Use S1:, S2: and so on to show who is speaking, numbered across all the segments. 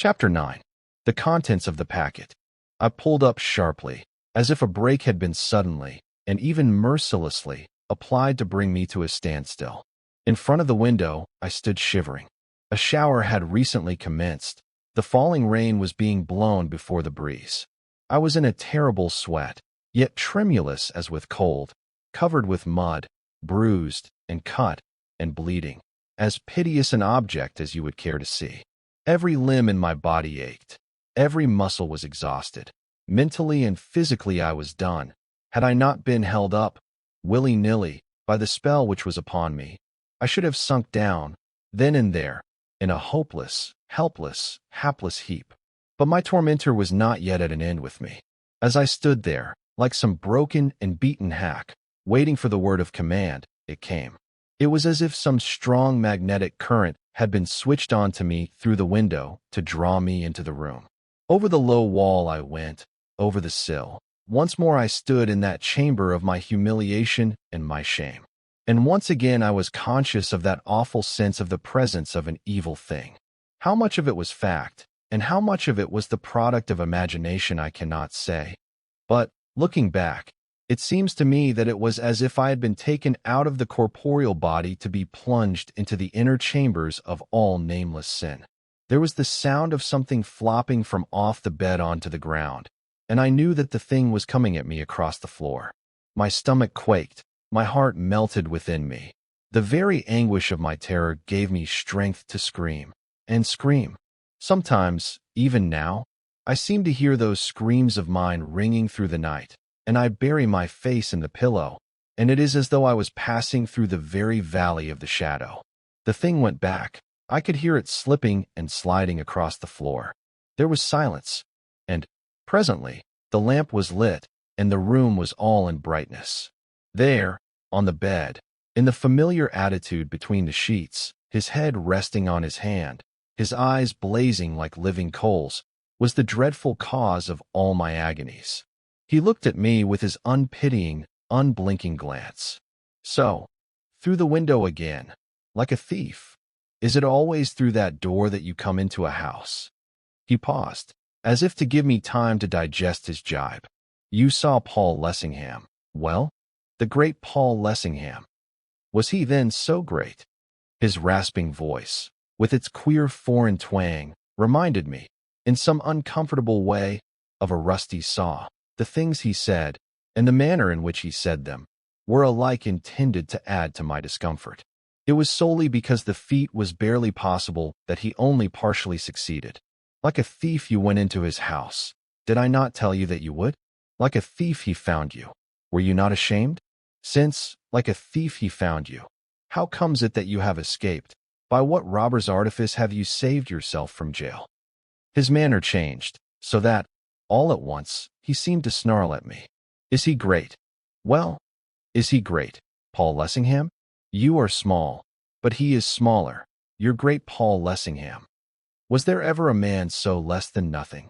S1: Chapter 9. The contents of the packet. I pulled up sharply, as if a brake had been suddenly, and even mercilessly, applied to bring me to a standstill. In front of the window, I stood shivering. A shower had recently commenced. The falling rain was being blown before the breeze. I was in a terrible sweat, yet tremulous as with cold, covered with mud, bruised and cut and bleeding, as piteous an object as you would care to see. Every limb in my body ached. Every muscle was exhausted. Mentally and physically I was done. Had I not been held up, willy-nilly, by the spell which was upon me, I should have sunk down, then and there, in a hopeless, helpless, hapless heap. But my tormentor was not yet at an end with me. As I stood there, like some broken and beaten hack, waiting for the word of command, it came. It was as if some strong magnetic current had been switched on to me through the window to draw me into the room. Over the low wall I went, over the sill. Once more I stood in that chamber of my humiliation and my shame. And once again I was conscious of that awful sense of the presence of an evil thing. How much of it was fact, and how much of it was the product of imagination I cannot say. But, looking back, it seems to me that it was as if I had been taken out of the corporeal body to be plunged into the inner chambers of all nameless sin. There was the sound of something flopping from off the bed onto the ground, and I knew that the thing was coming at me across the floor. My stomach quaked, my heart melted within me. The very anguish of my terror gave me strength to scream, and scream. Sometimes, even now, I seem to hear those screams of mine ringing through the night, and I bury my face in the pillow, and it is as though I was passing through the very valley of the shadow. The thing went back. I could hear it slipping and sliding across the floor. There was silence, and, presently, the lamp was lit, and the room was all in brightness. There, on the bed, in the familiar attitude between the sheets, his head resting on his hand, his eyes blazing like living coals, was the dreadful cause of all my agonies. He looked at me with his unpitying, unblinking glance. So, through the window again, like a thief. Is it always through that door that you come into a house? He paused, as if to give me time to digest his jibe. You saw Paul Lessingham. Well, the great Paul Lessingham. Was he then so great? His rasping voice, with its queer foreign twang, reminded me, in some uncomfortable way, of a rusty saw. The things he said, and the manner in which he said them, were alike intended to add to my discomfort. It was solely because the feat was barely possible that he only partially succeeded. Like a thief you went into his house. Did I not tell you that you would? Like a thief he found you. Were you not ashamed? Since, like a thief he found you, how comes it that you have escaped? By what robber's artifice have you saved yourself from jail? His manner changed, so that, all at once, he seemed to snarl at me. Is he great? Well, is he great, Paul Lessingham? You are small, but he is smaller, your great Paul Lessingham. Was there ever a man so less than nothing?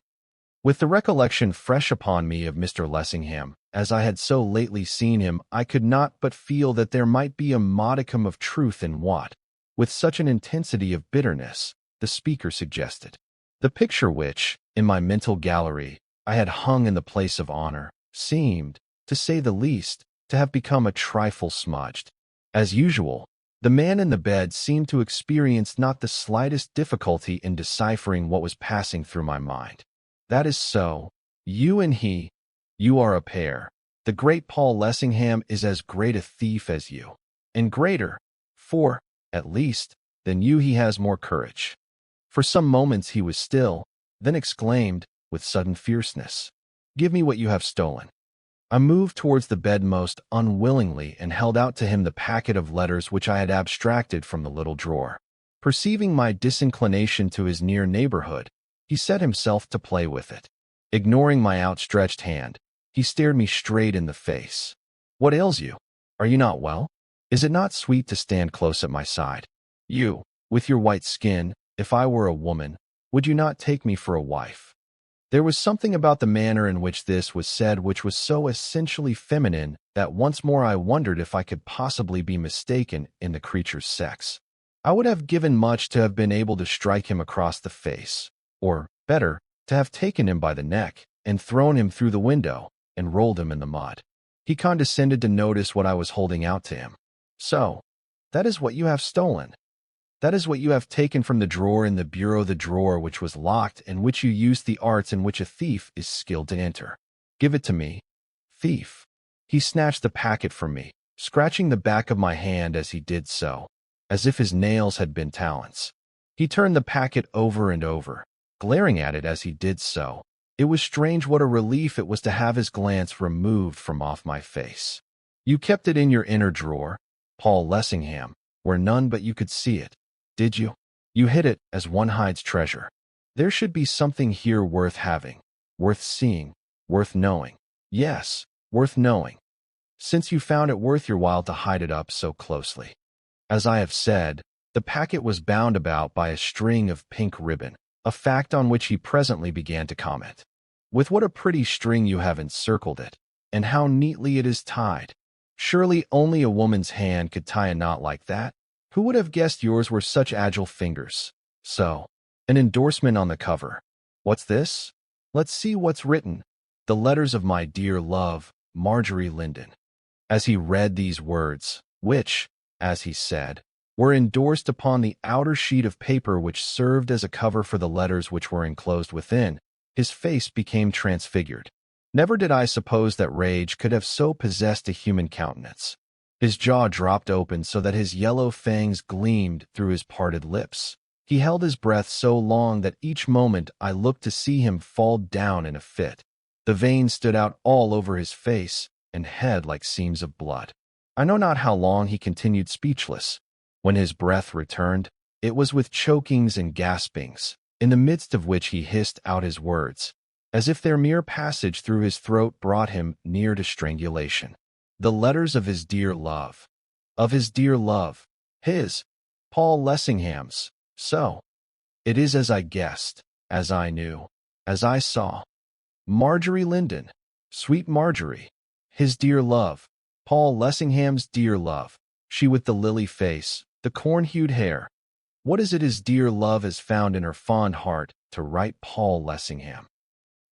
S1: With the recollection fresh upon me of Mr. Lessingham, as I had so lately seen him, I could not but feel that there might be a modicum of truth in what, with such an intensity of bitterness, the speaker suggested. The picture which, in my mental gallery, I had hung in the place of honor, seemed, to say the least, to have become a trifle smudged. As usual, the man in the bed seemed to experience not the slightest difficulty in deciphering what was passing through my mind. That is so. You and he, you are a pair. The great Paul Lessingham is as great a thief as you, and greater, for, at least, than you he has more courage. For some moments he was still, then exclaimed, with sudden fierceness, "Give me what you have stolen." I moved towards the bed most unwillingly and held out to him the packet of letters which I had abstracted from the little drawer. Perceiving my disinclination to his near neighborhood, he set himself to play with it. Ignoring my outstretched hand, he stared me straight in the face. "What ails you? Are you not well? Is it not sweet to stand close at my side? You, with your white skin, if I were a woman, would you not take me for a wife?" There was something about the manner in which this was said which was so essentially feminine that once more I wondered if I could possibly be mistaken in the creature's sex. I would have given much to have been able to strike him across the face, or, better, to have taken him by the neck and thrown him through the window and rolled him in the mud. He condescended to notice what I was holding out to him. "So, that is what you have stolen. That is what you have taken from the drawer in the bureau, the drawer which was locked and which you used the arts in which a thief is skilled to enter. Give it to me, thief." He snatched the packet from me, scratching the back of my hand as he did so, as if his nails had been talons. He turned the packet over and over, glaring at it as he did so. It was strange what a relief it was to have his glance removed from off my face. "You kept it in your inner drawer, Paul Lessingham, where none but you could see it, did you? You hid it as one hides treasure. There should be something here worth having, worth seeing, worth knowing. Yes, worth knowing, since you found it worth your while to hide it up so closely." As I have said, the packet was bound about by a string of pink ribbon, a fact on which he presently began to comment. "With what a pretty string you have encircled it, and how neatly it is tied. Surely only a woman's hand could tie a knot like that. Who would have guessed yours were such agile fingers? So, an endorsement on the cover. What's this? Let's see what's written. The letters of my dear love, Marjorie Linden." As he read these words, which, as he said, were endorsed upon the outer sheet of paper which served as a cover for the letters which were enclosed within, his face became transfigured. Never did I suppose that rage could have so possessed a human countenance. His jaw dropped open so that his yellow fangs gleamed through his parted lips. He held his breath so long that each moment I looked to see him fall down in a fit. The veins stood out all over his face and head like seams of blood. I know not how long he continued speechless. When his breath returned, it was with chokings and gaspings, in the midst of which he hissed out his words, as if their mere passage through his throat brought him near to strangulation. The letters of his dear love. Of his dear love. His, Paul Lessingham's. So. It is as I guessed, as I knew, as I saw. Marjorie Linden. Sweet Marjorie. His dear love. Paul Lessingham's dear love. She with the lily face, the corn-hued hair. What is it his dear love has found in her fond heart to write Paul Lessingham?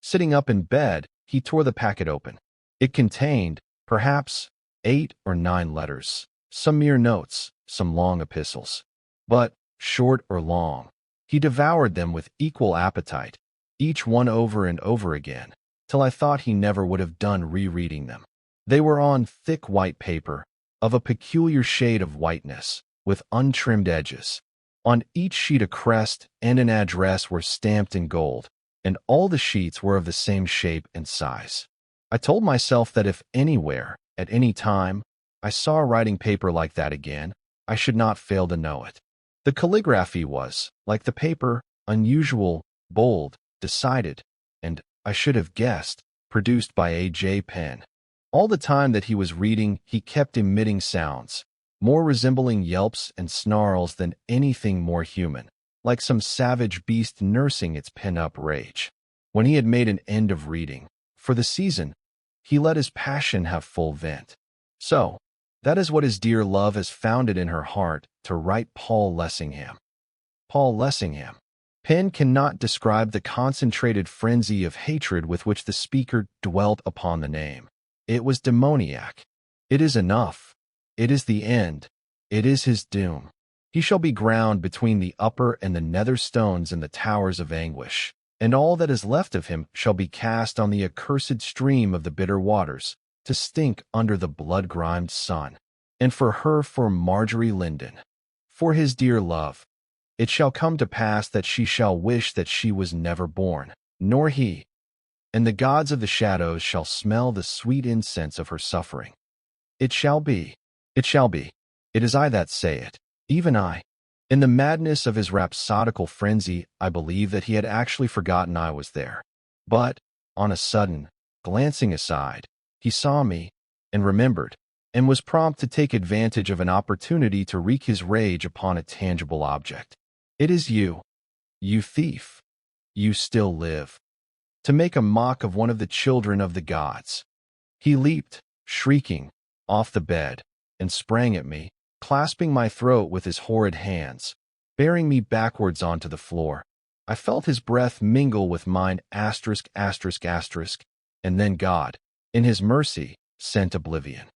S1: Sitting up in bed, he tore the packet open. It contained, perhaps, 8 or 9 letters, some mere notes, some long epistles. But, short or long, he devoured them with equal appetite, each one over and over again, till I thought he never would have done rereading them. They were on thick white paper, of a peculiar shade of whiteness, with untrimmed edges. On each sheet a crest and an address were stamped in gold, and all the sheets were of the same shape and size. I told myself that if anywhere, at any time, I saw writing paper like that again, I should not fail to know it. The calligraphy was, like the paper, unusual, bold, decided, and, I should have guessed, produced by A.J. Penn. All the time that he was reading, he kept emitting sounds, more resembling yelps and snarls than anything more human, like some savage beast nursing its pent-up rage. When he had made an end of reading, for the season, he let his passion have full vent. So, that is what his dear love has found it in her heart to write Paul Lessingham. Paul Lessingham. Pen cannot describe the concentrated frenzy of hatred with which the speaker dwelt upon the name. It was demoniac. It is enough. It is the end. It is his doom. He shall be ground between the upper and the nether stones in the towers of anguish, and all that is left of him shall be cast on the accursed stream of the bitter waters, to stink under the blood-grimed sun. And for her, for Marjorie Linden, for his dear love, it shall come to pass that she shall wish that she was never born, nor he, and the gods of the shadows shall smell the sweet incense of her suffering. It shall be. It shall be. It is I that say it, even I. In the madness of his rhapsodical frenzy, I believe that he had actually forgotten I was there. But, on a sudden, glancing aside, he saw me, and remembered, and was prompt to take advantage of an opportunity to wreak his rage upon a tangible object. It is you, you thief. You still live. To make a mock of one of the children of the gods. He leaped, shrieking, off the bed, and sprang at me, clasping my throat with his horrid hands, bearing me backwards onto the floor. I felt his breath mingle with mine, asterisk, asterisk, asterisk, and then God, in his mercy, sent oblivion.